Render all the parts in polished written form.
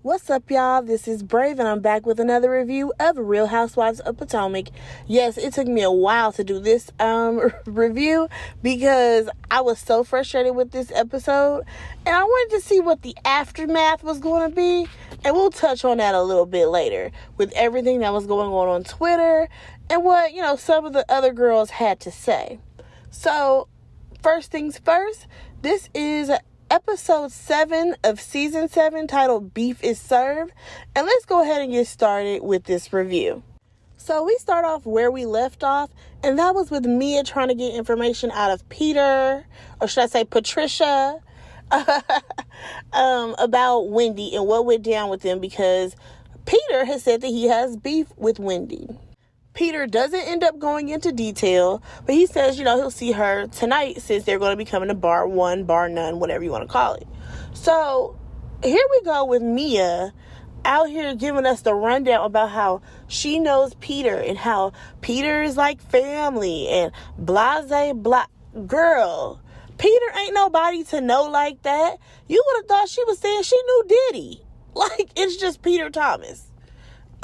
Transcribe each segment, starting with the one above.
What's up, y'all? This is Brave, and I'm back with another review of Real Housewives of Potomac. Yes, it took me a while to do this review because I was so frustrated with this episode, and I wanted to see what the aftermath was going to be, and we'll touch on that a little bit later with everything that was going on Twitter and what, some of the other girls had to say. So, first things first, this is episode 7 of season 7 titled Beef is Served, and let's go ahead and get started with this review. So we start off where we left off, and that was with Mia trying to get information out of Peter, or should I say Patricia, about Wendy and what went down with them, because Peter has said that he has beef with Wendy. Peter doesn't end up going into detail, but he says, he'll see her tonight since they're going to be coming to bar 1, bar none, whatever you want to call it. So here we go with Mia out here giving us the rundown about how she knows Peter and how Peter is like family and blase blah. Girl, Peter ain't nobody to know like that. You would have thought she was saying she knew Diddy. Like, it's just Peter Thomas.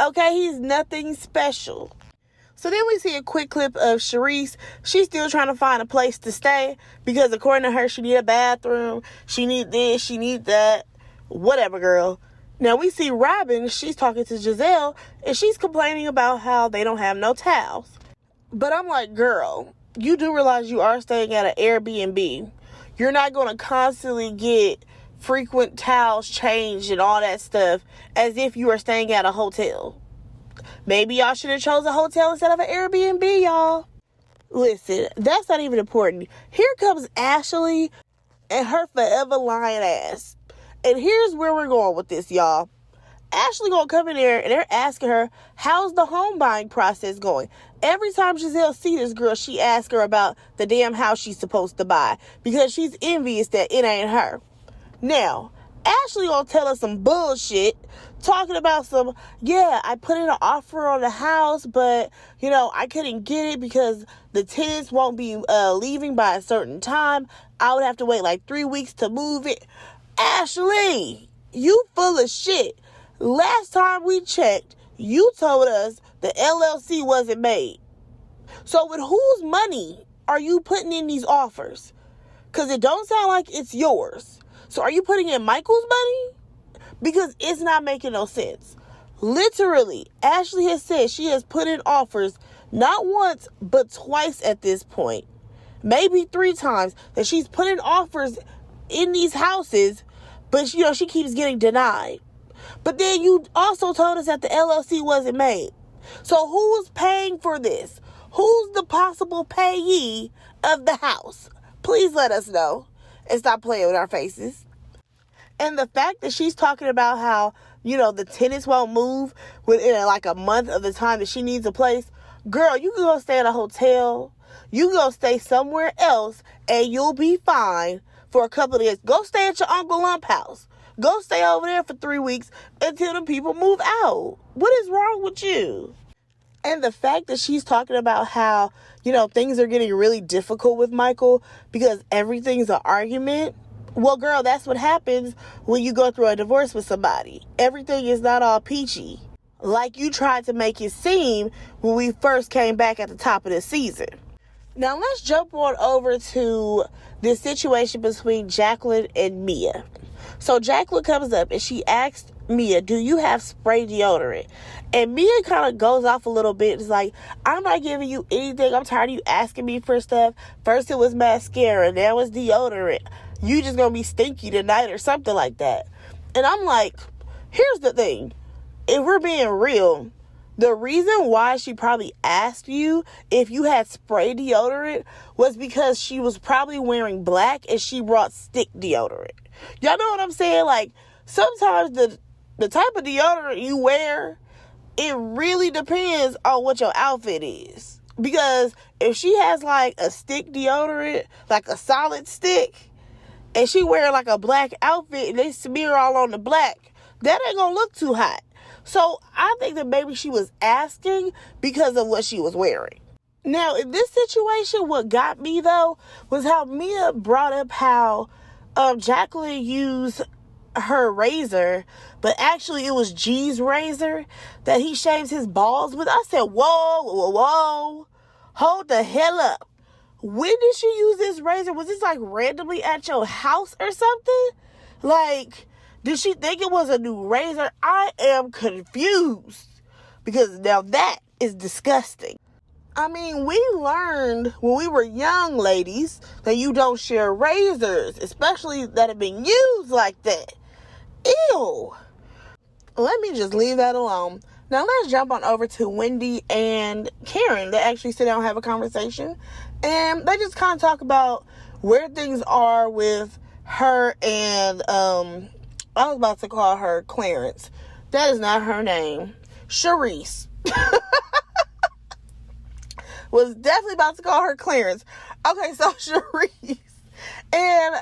Okay, he's nothing special. So then we see a quick clip of Charisse. She's still trying to find a place to stay because according to her, she need a bathroom. She need this, she need that. Whatever, girl. Now we see Robin. She's talking to Giselle and she's complaining about how they don't have no towels. But I'm like, girl, you do realize you are staying at an Airbnb. You're not going to constantly get frequent towels changed and all that stuff as if you are staying at a hotel. Maybe y'all should have chose a hotel instead of an Airbnb, y'all. Listen, that's not even important. Here comes Ashley and her forever lying ass. And here's where we're going with this, y'all. Ashley gonna come in there and they're asking her, how's the home buying process going? Every time Giselle see this girl, she asks her about the damn house she's supposed to buy because she's envious that it ain't her. Now, Ashley gonna tell us some bullshit, talking about I put in an offer on the house, but, I couldn't get it because the tenants won't be leaving by a certain time. I would have to wait like 3 weeks to move it. Ashley, you full of shit. Last time we checked, you told us the LLC wasn't made. So with whose money are you putting in these offers? Because it don't sound like it's yours. So are you putting in Michael's money? Because it's not making no sense. Literally, Ashley has said she has put in offers not once, but twice at this point. Maybe 3 times that she's put in offers in these houses, but she keeps getting denied. But then you also told us that the LLC wasn't made. So who's paying for this? Who's the possible payee of the house? Please let us know and stop playing with our faces. And the fact that she's talking about how, the tenants won't move within like a month of the time that she needs a place. Girl, you can go stay at a hotel. You can go stay somewhere else and you'll be fine for a couple of days. Go stay at your Uncle Lump house. Go stay over there for 3 weeks until the people move out. What is wrong with you? And the fact that she's talking about how, things are getting really difficult with Michael because everything's an argument. Well, girl, that's what happens when you go through a divorce with somebody. Everything is not all peachy, like you tried to make it seem when we first came back at the top of the season. Now, let's jump on over to this situation between Jacqueline and Mia. So Jacqueline comes up and she asks Mia, do you have spray deodorant? And Mia kind of goes off a little bit. It's like, I'm not giving you anything. I'm tired of you asking me for stuff. First it was mascara, now it's deodorant. You just gonna be stinky tonight or something like that. And I'm like, here's the thing. If we're being real, the reason why she probably asked you if you had spray deodorant was because she was probably wearing black and she brought stick deodorant. Y'all know what I'm saying? Like, sometimes the type of deodorant you wear, it really depends on what your outfit is. Because if she has like a stick deodorant, like a solid stick, and she wearing like a black outfit and they smear all on the black, that ain't gonna look too hot. So I think that maybe she was asking because of what she was wearing. Now, in this situation, what got me though was how Mia brought up how Jacqueline used her razor, but actually it was G's razor that he shaves his balls with. I said, whoa, hold the hell up. When did she use this razor? Was this like randomly at your house or something? Like, did she think it was a new razor? I am confused, because now that is disgusting. I mean, we learned when we were young, ladies, that you don't share razors, especially that have been used like that. Ew. Let me just leave that alone. Now let's jump on over to Wendy and Karen. They actually sit down and have a conversation, and they just kind of talk about where things are with her and I was about to call her Clarence. That is not her name. Charisse. Was definitely about to call her Clarence. Okay, so Charisse. And,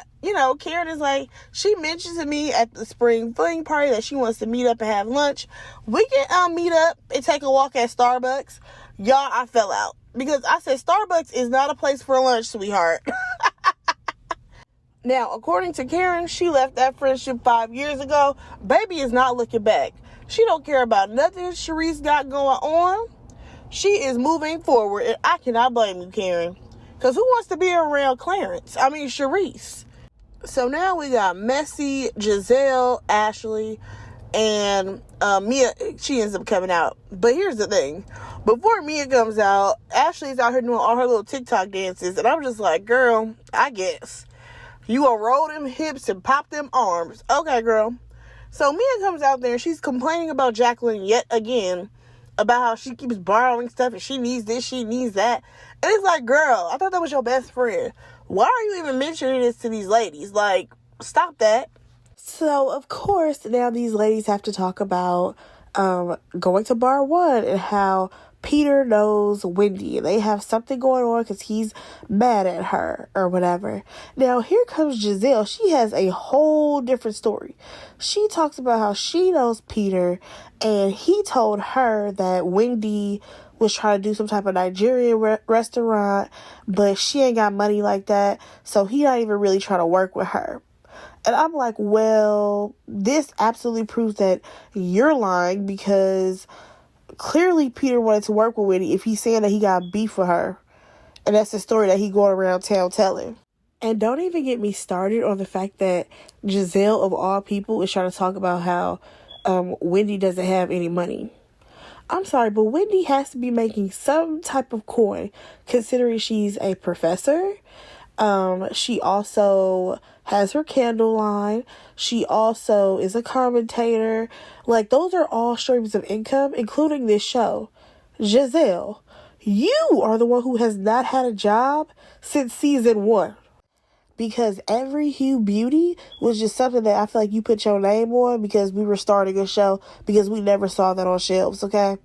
Karen is like, she mentioned to me at the spring fling party that she wants to meet up and have lunch. We can meet up and take a walk at Starbucks. Y'all, I fell out. Because I said, Starbucks is not a place for lunch, sweetheart. Now, according to Karen, she left that friendship 5 years ago. Baby is not looking back. She don't care about nothing Charisse got going on. She is moving forward, and I cannot blame you, Karen. Because who wants to be around Charisse? So now we got Messy, Giselle, Ashley, and Mia. She ends up coming out. But here's the thing. Before Mia comes out, Ashley's out here doing all her little TikTok dances. And I'm just like, girl, I guess. You gonna roll them hips and pop them arms. Okay, girl. So Mia comes out there and she's complaining about Jacqueline yet again. About how she keeps borrowing stuff and she needs this, she needs that. And it's like, girl, I thought that was your best friend. Why are you even mentioning this to these ladies? Like, stop that. So, of course, now these ladies have to talk about going to bar one and how Peter knows Wendy and they have something going on because he's mad at her or whatever. Now, here comes Giselle. She has a whole different story. She talks about how she knows Peter and he told her that Wendy was trying to do some type of Nigerian restaurant, but she ain't got money like that, so he not even really trying to work with her. And I'm like, well, this absolutely proves that you're lying, because clearly Peter wanted to work with Wendy if he's saying that he got beef with her. And that's the story that he going around town telling. And don't even get me started on the fact that Giselle, of all people, is trying to talk about how Wendy doesn't have any money. I'm sorry, but Wendy has to be making some type of coin, considering she's a professor. She also has her candle line. She also is a commentator. Like, those are all streams of income, including this show. Giselle, you are the one who has not had a job since season 1. Because Every Hue Beauty was just something that I feel like you put your name on because we were starting a show, because we never saw that on shelves, okay?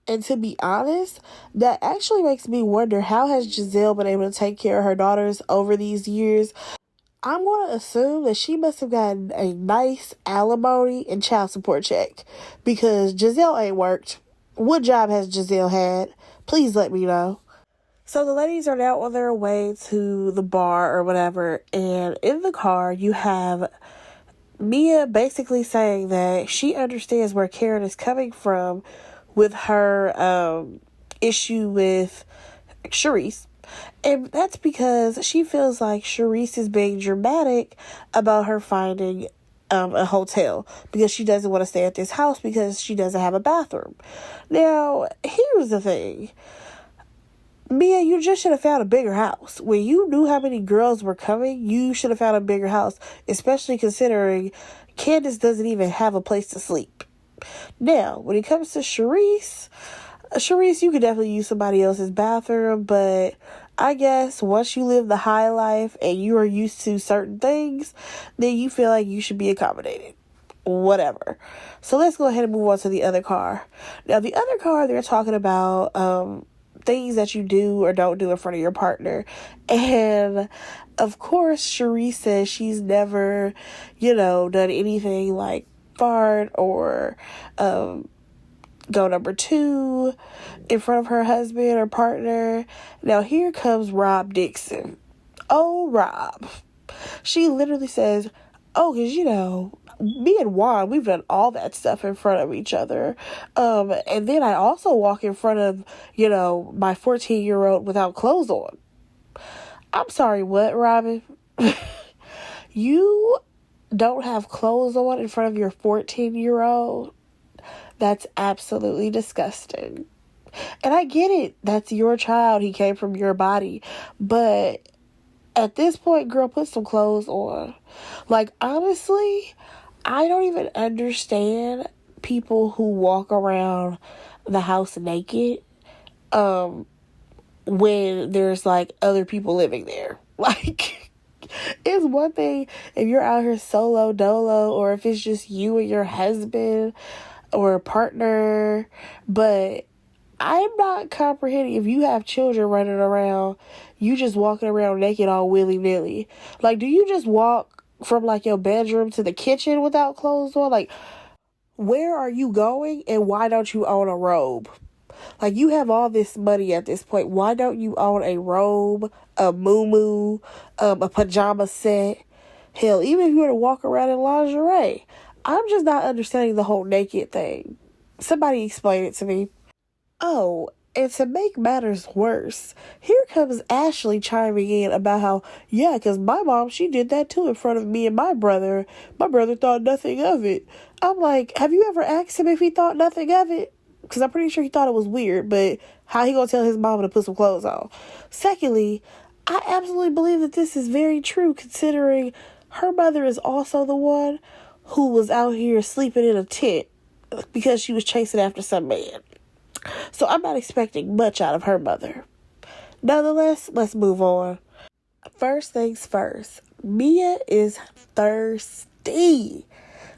And to be honest, that actually makes me wonder, how has Giselle been able to take care of her daughters over these years? I'm going to assume that she must have gotten a nice alimony and child support check, because Giselle ain't worked. What job has Giselle had? Please let me know. So the ladies are now on their way to the bar or whatever, and in the car you have Mia basically saying that she understands where Karen is coming from with her issue with Charisse. And that's because she feels like Charisse is being dramatic about her finding a hotel, because she doesn't want to stay at this house because she doesn't have a bathroom. Now, here's the thing. Mia, you just should have found a bigger house. When you knew how many girls were coming, you should have found a bigger house, especially considering Candace doesn't even have a place to sleep. Now, when it comes to Charisse, you could definitely use somebody else's bathroom, but I guess once you live the high life and you are used to certain things, then you feel like you should be accommodated. Whatever. So let's go ahead and move on to the other car. Now, the other car, they're talking about things that you do or don't do in front of your partner. And of course, Charisse says she's never, done anything like fart or go number 2 in front of her husband or partner. Now here comes Rhop Dixon. Oh, Rhop. She literally says, oh, because, me and Juan, we've done all that stuff in front of each other. And then I also walk in front of, my 14-year-old without clothes on. I'm sorry, what, Robin? You don't have clothes on in front of your 14-year-old? That's absolutely disgusting. And I get it. That's your child. He came from your body. But at this point, girl, put some clothes on. Like, honestly, I don't even understand people who walk around the house naked when there's, like, other people living there. Like, it's one thing if you're out here solo dolo, or if it's just you and your husband or a partner, but I'm not comprehending if you have children running around, you just walking around naked all willy-nilly. Like, do you just walk from, like, your bedroom to the kitchen without clothes on? Like, where are you going, and why don't you own a robe? Like, you have all this money at this point. Why don't you own a robe, a muumuu, a pajama set? Hell, even if you were to walk around in lingerie. I'm just not understanding the whole naked thing. Somebody explain it to me. Oh, and to make matters worse, here comes Ashley chiming in about how, yeah, because my mom, she did that too in front of me and my brother. My brother thought nothing of it. I'm like, have you ever asked him if he thought nothing of it? Because I'm pretty sure he thought it was weird, but how he gonna tell his mama to put some clothes on? Secondly, I absolutely believe that this is very true, considering her mother is also the one who was out here sleeping in a tent because she was chasing after some man. So I'm not expecting much out of her mother. Nonetheless, let's move on. First things first, Mia is thirsty.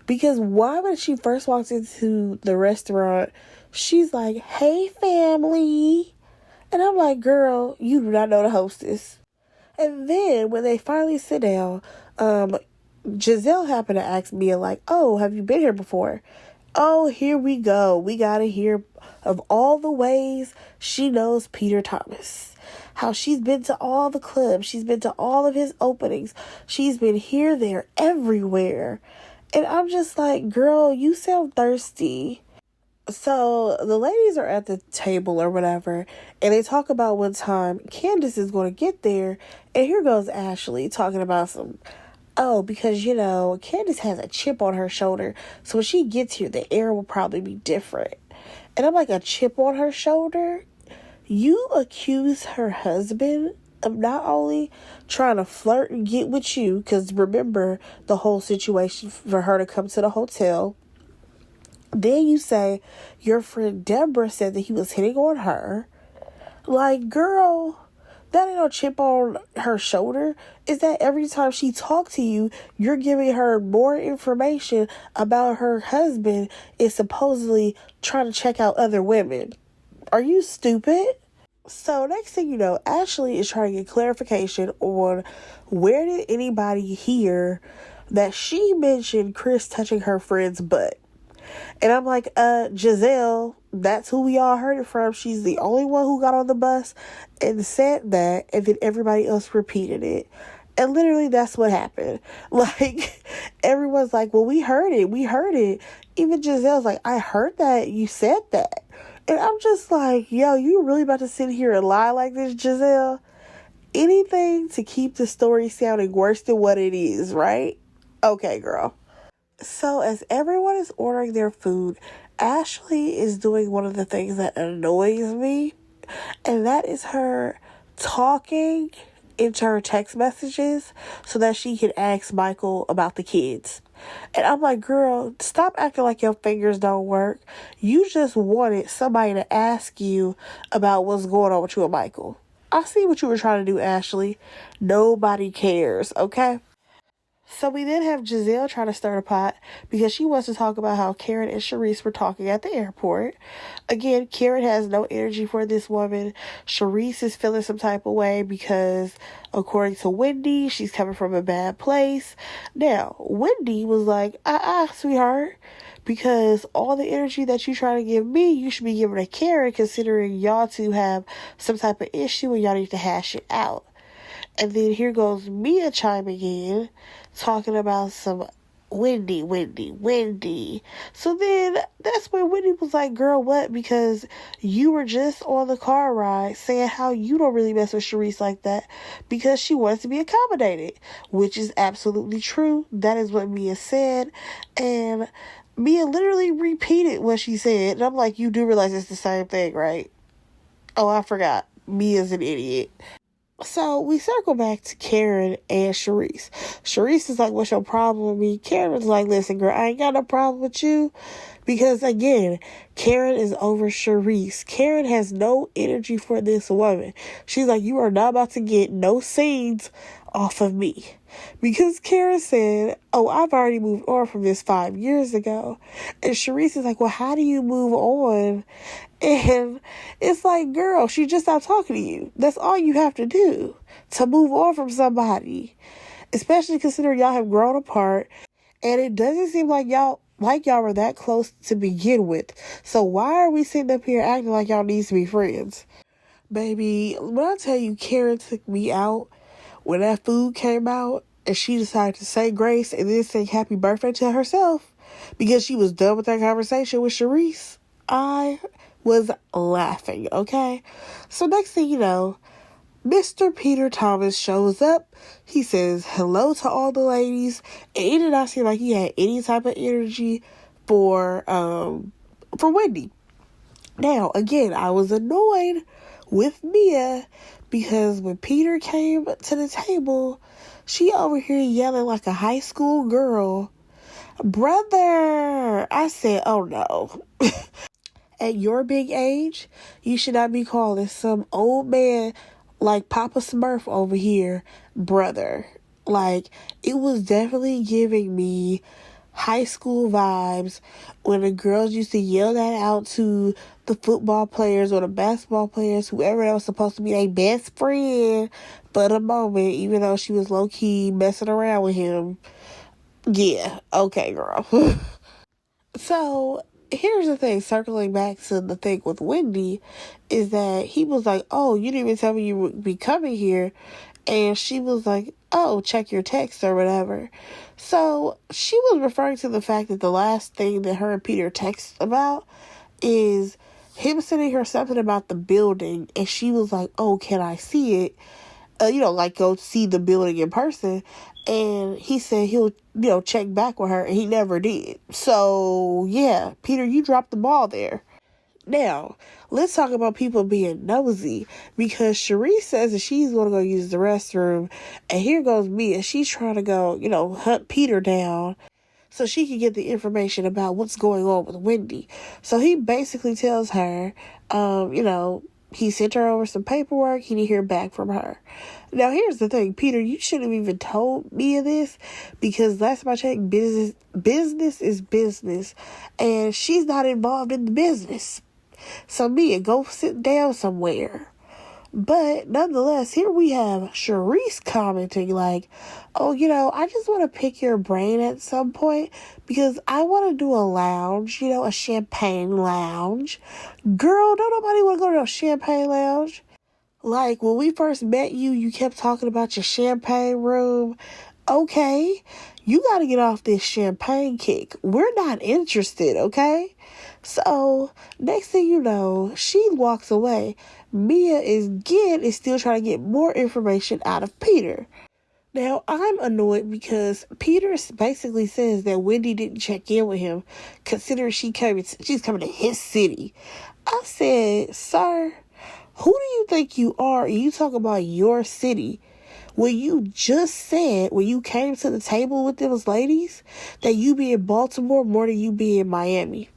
Because why, when she first walks into the restaurant, she's like, hey, family. And I'm like, girl, you do not know the hostess. And then when they finally sit down, Giselle happened to ask Mia, like, oh, have you been here before? Oh, here we go. We got to hear of all the ways she knows Peter Thomas. How she's been to all the clubs. She's been to all of his openings. She's been here, there, everywhere. And I'm just like, girl, you sound thirsty. So the ladies are at the table or whatever, and they talk about one time Candace is going to get there. And here goes Ashley talking about because, Candace has a chip on her shoulder. So when she gets here, the air will probably be different. And I'm like, a chip on her shoulder? You accuse her husband of not only trying to flirt and get with you, because remember the whole situation for her to come to the hotel. Then you say your friend Deborah said that he was hitting on her. Like, girl, that ain't no chip on her shoulder. Is that every time she talks to you, you're giving her more information about her husband is supposedly trying to check out other women? Are you stupid? So next thing you know, Ashley is trying to get clarification on where did anybody hear that she mentioned Chris touching her friend's butt. And I'm like, Giselle, that's who we all heard it from. She's the only one who got on the bus and said that, and then everybody else repeated it. And literally that's what happened. Like, everyone's like, well, we heard it. Even Giselle's like, I heard that, you said that. And I'm just like, yo, you really about to sit here and lie like this, Giselle? Anything to keep the story sounding worse than what it is, right? Okay, girl. So as everyone is ordering their food, Ashley is doing one of the things that annoys me, and that is her talking into her text messages so that she can ask Michael about the kids. And I'm like, girl, stop acting like your fingers don't work. You just wanted somebody to ask you about what's going on with you and Michael. I see what you were trying to do, Ashley. Nobody cares, okay? So we then have Giselle trying to stir the pot because she wants to talk about how Karen and Sharice were talking at the airport. Again, Karen has no energy for this woman. Sharice is feeling some type of way because, according to Wendy, she's coming from a bad place. Now, Wendy was like, sweetheart, because all the energy that you try to give me, you should be giving to Karen, considering y'all two have some type of issue and y'all need to hash it out. And then here goes Mia chiming in, talking about some Wendy. So then that's when Wendy was like, girl, what? Because you were just on the car ride saying how you don't really mess with Sharice like that because she wants to be accommodated, which is absolutely true. That is what Mia said. And Mia literally repeated what she said. And I'm like, you do realize it's the same thing, right? Oh, I forgot. Mia's an idiot. So we circle back to Karen and Sharice. Sharice is like, what's your problem with me? Karen's like, listen, girl, I ain't got no problem with you. Because again, Karen is over Sharice. Karen has no energy for this woman. She's like, you are not about to get no seeds off of me. Because Karen said, oh, I've already moved on from this 5 years ago. And Sharice is like, well, how do you move on? And it's like, girl, she just stopped talking to you. That's all you have to do to move on from somebody. Especially considering y'all have grown apart. And it doesn't seem like y'all were that close to begin with. So why are we sitting up here acting like y'all need to be friends? Baby, when I tell you Karen took me out when that food came out and she decided to say grace and then say happy birthday to herself because she was done with that conversation with Sharice, I was laughing, okay? So next thing you know, Mr. Peter Thomas shows up. He says hello to all the ladies, and it did not seem like he had any type of energy for Wendy. Now, again, I was annoyed with Mia because when Peter came to the table, she over here yelling like a high school girl, brother. I said, oh no. At your big age, you should not be calling some old man like Papa Smurf over here, brother. Like, it was definitely giving me high school vibes when the girls used to yell that out to the football players or the basketball players, whoever that was supposed to be their best friend for the moment, even though she was low-key messing around with him. Yeah, okay, girl. So, here's the thing, circling back to the thing with Wendy, is that he was like, oh, you didn't even tell me you would be coming here. And she was like, oh, check your text or whatever. So she was referring to the fact that the last thing that her and Peter text about is him sending her something about the building. And she was like, oh, can I see it? Like go see the building in person. And he said he'll, check back with her. And he never did. So, yeah, Peter, you dropped the ball there. Now, let's talk about people being nosy, because Sharice says that she's going to go use the restroom, and here goes Mia. She's trying to go, hunt Peter down so she can get the information about what's going on with Wendy. So he basically tells her, he sent her over some paperwork. He didn't hear back from her. Now, here's the thing. Peter, you shouldn't have even told Mia this, because last time I checked, business is business, and she's not involved in the business. So Mia, go sit down somewhere. But nonetheless, here we have Sharice commenting like, oh, I just want to pick your brain at some point because I want to do a lounge, a champagne lounge. Girl, don't nobody want to go to a champagne lounge. Like, when we first met you, you kept talking about your champagne room. Okay, you got to get off this champagne kick. We're not interested, okay? So, next thing you know, she walks away. Mia is still trying to get more information out of Peter. Now, I'm annoyed because Peter basically says that Wendy didn't check in with him, considering she's coming to his city. I said, sir, who do you think you are? And you talk about your city when you just said, when you came to the table with those ladies, that you be in Baltimore more than you be in Miami.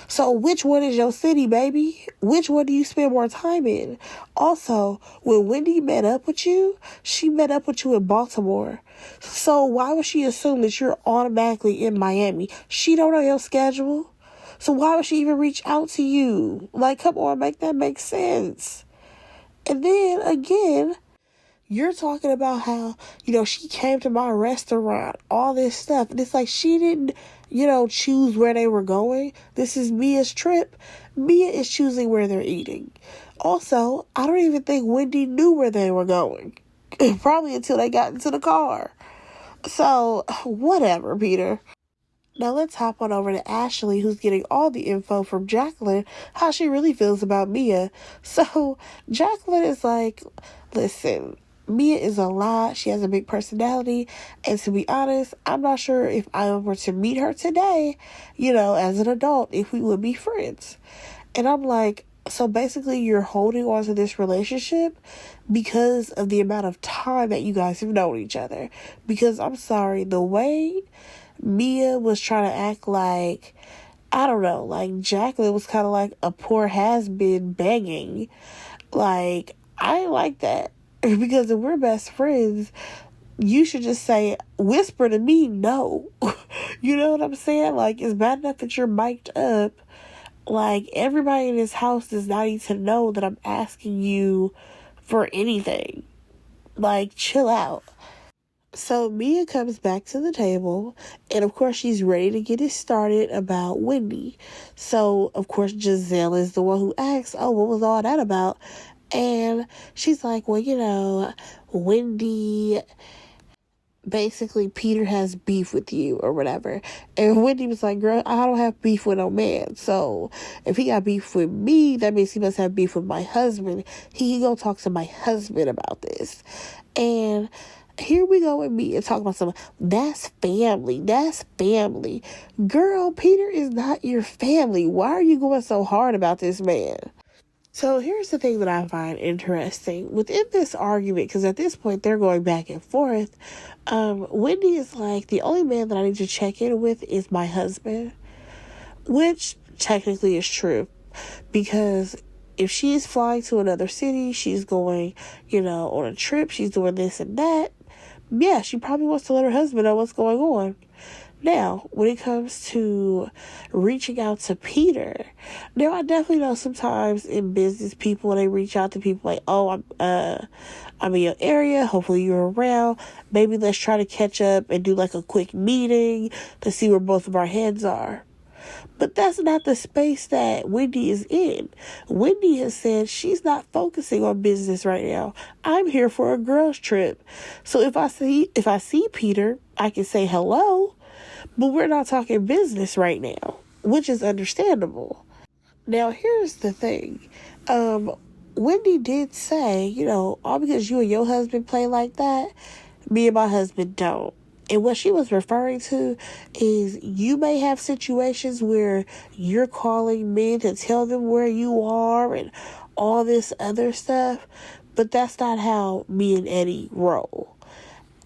So which one is your city, baby? Which one do you spend more time in? Also, when Wendy met up with you, she met up with you in Baltimore. So why would she assume that you're automatically in Miami? She don't know your schedule. So why would she even reach out to you? Like, come on, make that make sense. And then, again, you're talking about how, she came to my restaurant, all this stuff. And it's like she didn't, choose where they were going. This is Mia's trip. Mia is choosing where they're eating. Also, I don't even think Wendy knew where they were going. Probably until they got into the car. So, whatever, Peter. Now let's hop on over to Ashley, who's getting all the info from Jacqueline, how she really feels about Mia. So Jacqueline is like, listen, Mia is a lot. She has a big personality. And to be honest, I'm not sure if I were to meet her today, as an adult, if we would be friends. And I'm like, so basically you're holding on to this relationship because of the amount of time that you guys have known each other. Because I'm sorry, the way Mia was trying to act like, I don't know, like Jacqueline was kind of like a poor has-been begging. Like, I ain't like that. Because if we're best friends, you should just say, whisper to me, no. You know what I'm saying? Like, it's bad enough that you're mic'd up. Like, everybody in this house does not need to know that I'm asking you for anything. Like, chill out. So Mia comes back to the table, and of course she's ready to get it started about Wendy. So of course Giselle is the one who asks, oh, what was all that about? And she's like, well, Wendy, basically Peter has beef with you or whatever. And Wendy was like, girl, I don't have beef with no man. So if he got beef with me, that means he must have beef with my husband. He can go talk to my husband about this. And here we go with me and talk about something. That's family. That's family. Girl, Peter is not your family. Why are you going so hard about this man? So here's the thing that I find interesting within this argument, because at this point they're going back and forth. Wendy is like, the only man that I need to check in with is my husband, which technically is true, because if she's flying to another city, she's going, on a trip, she's doing this and that, yeah, she probably wants to let her husband know what's going on. Now, when it comes to reaching out to Peter, now I definitely know sometimes in business people, they reach out to people like, oh, I'm in your area, hopefully you're around, maybe let's try to catch up and do like a quick meeting to see where both of our heads are. But that's not the space that Wendy is in. Wendy has said she's not focusing on business right now. I'm here for a girls trip. So if I see Peter, I can say hello, but we're not talking business right now, which is understandable. Now, here's the thing. Wendy did say, all because you and your husband play like that, me and my husband don't. And what she was referring to is you may have situations where you're calling men to tell them where you are and all this other stuff, but that's not how me and Eddie roll.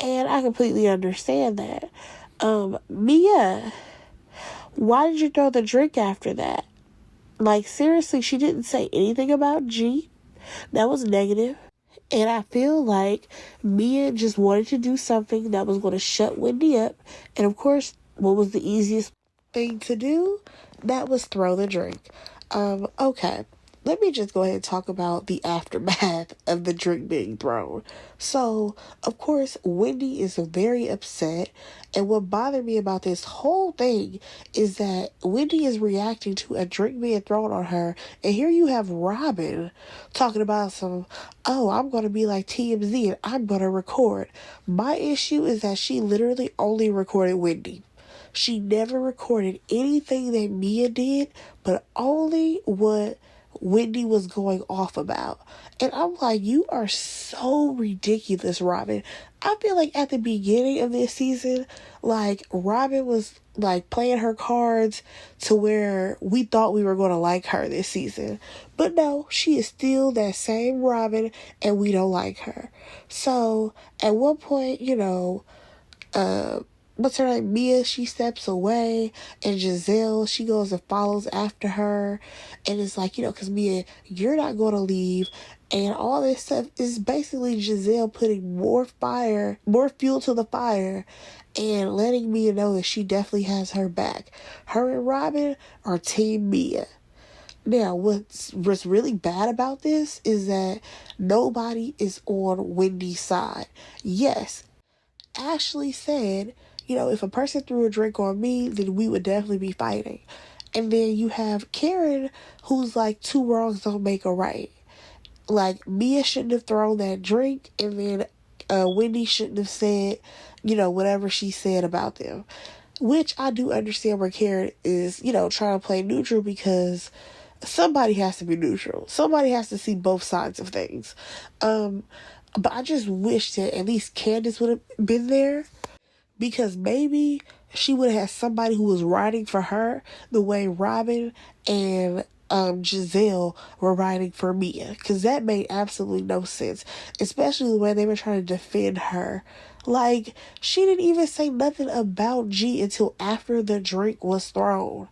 And I completely understand that. Mia, why did you throw the drink after that? Like, seriously, she didn't say anything about G. That was negative. And I feel like Mia just wanted to do something that was going to shut Wendy up. And of course, what was the easiest thing to do? That was throw the drink. Okay. Let me just go ahead and talk about the aftermath of the drink being thrown. So, of course, Wendy is very upset. And what bothered me about this whole thing is that Wendy is reacting to a drink being thrown on her. And here you have Robin talking about I'm going to be like TMZ and I'm going to record. My issue is that she literally only recorded Wendy. She never recorded anything that Mia did, but only what Wendy was going off about. And I'm like, you are so ridiculous, Robin. I feel like at the beginning of this season, like Robin was like playing her cards to where we thought we were going to like her this season. But no, she is still that same Robin and we don't like her. So at one point, what's her name? Mia, she steps away, and Giselle, she goes and follows after her, and it's like, because Mia, you're not going to leave, and all this stuff is basically Giselle putting more fuel to the fire, and letting Mia know that she definitely has her back. Her and Robin are Team Mia. Now, what's really bad about this is that nobody is on Wendy's side. Yes, Ashley said, if a person threw a drink on me, then we would definitely be fighting. And then you have Karen, who's like, two wrongs don't make a right. Like, Mia shouldn't have thrown that drink, and then Wendy shouldn't have said, whatever she said about them. Which I do understand where Karen is, trying to play neutral, because somebody has to be neutral. Somebody has to see both sides of things. But I just wish that at least Candace would have been there, because maybe she would have had somebody who was writing for her the way Robin and Giselle were writing for Mia, because that made absolutely no sense, especially the way they were trying to defend her. Like, she didn't even say nothing about G until after the drink was thrown.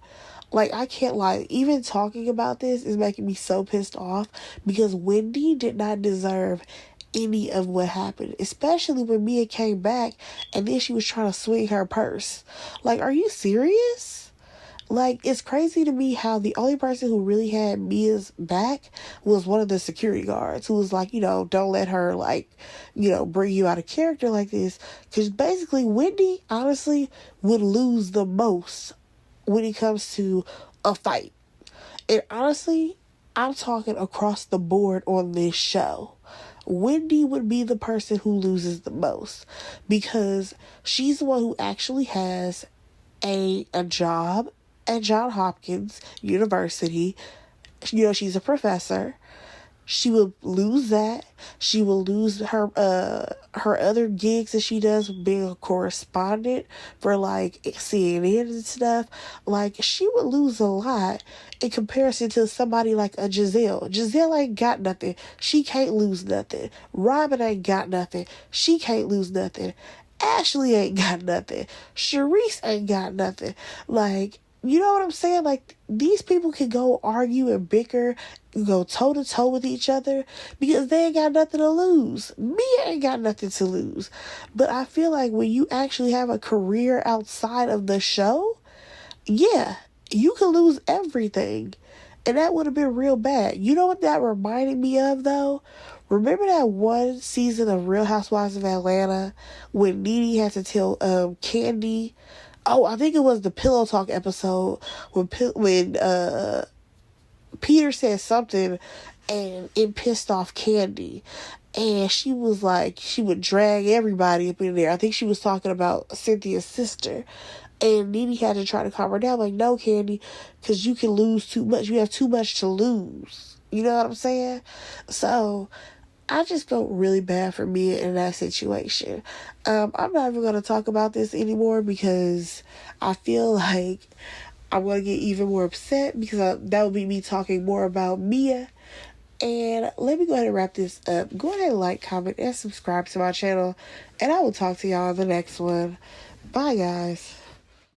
Like, I can't lie, even talking about this is making me so pissed off, because Wendy did not deserve any of what happened, especially when Mia came back and then she was trying to swing her purse. Like, are you serious? Like, it's crazy to me how the only person who really had Mia's back was one of the security guards, who was like, don't let her, like, bring you out of character like this. Because basically, Wendy, honestly, would lose the most when it comes to a fight. And honestly, I'm talking across the board on this show. Wendy would be the person who loses the most, because she's the one who actually has a job at Johns Hopkins University. She's a professor. She will lose that. She will lose her other gigs that she does, being a correspondent for like CNN and stuff. Like, she would lose a lot in comparison to somebody like a Giselle. Giselle ain't got nothing. She can't lose nothing. Robin ain't got nothing. She can't lose nothing. Ashley ain't got nothing. Sharice ain't got nothing. Like, you know what I'm saying? Like, these people can go argue and bicker, go toe to toe with each other, because they ain't got nothing to lose. Mia ain't got nothing to lose. But I feel like when you actually have a career outside of the show, yeah, you can lose everything. And that would have been real bad. You know what that reminded me of, though? Remember that one season of Real Housewives of Atlanta when Nene had to tell Candy? Oh, I think it was the Pillow Talk episode when Peter said something and it pissed off Candy. And she was like, she would drag everybody up in there. I think she was talking about Cynthia's sister. And Nene had to try to calm her down. Like, no, Candy, because you can lose too much. You have too much to lose. You know what I'm saying? So, I just felt really bad for Mia in that situation. I'm not even going to talk about this anymore, because I feel like I'm going to get even more upset, because that would be me talking more about Mia. And let me go ahead and wrap this up. Go ahead and like, comment, and subscribe to my channel. And I will talk to y'all in the next one. Bye, guys.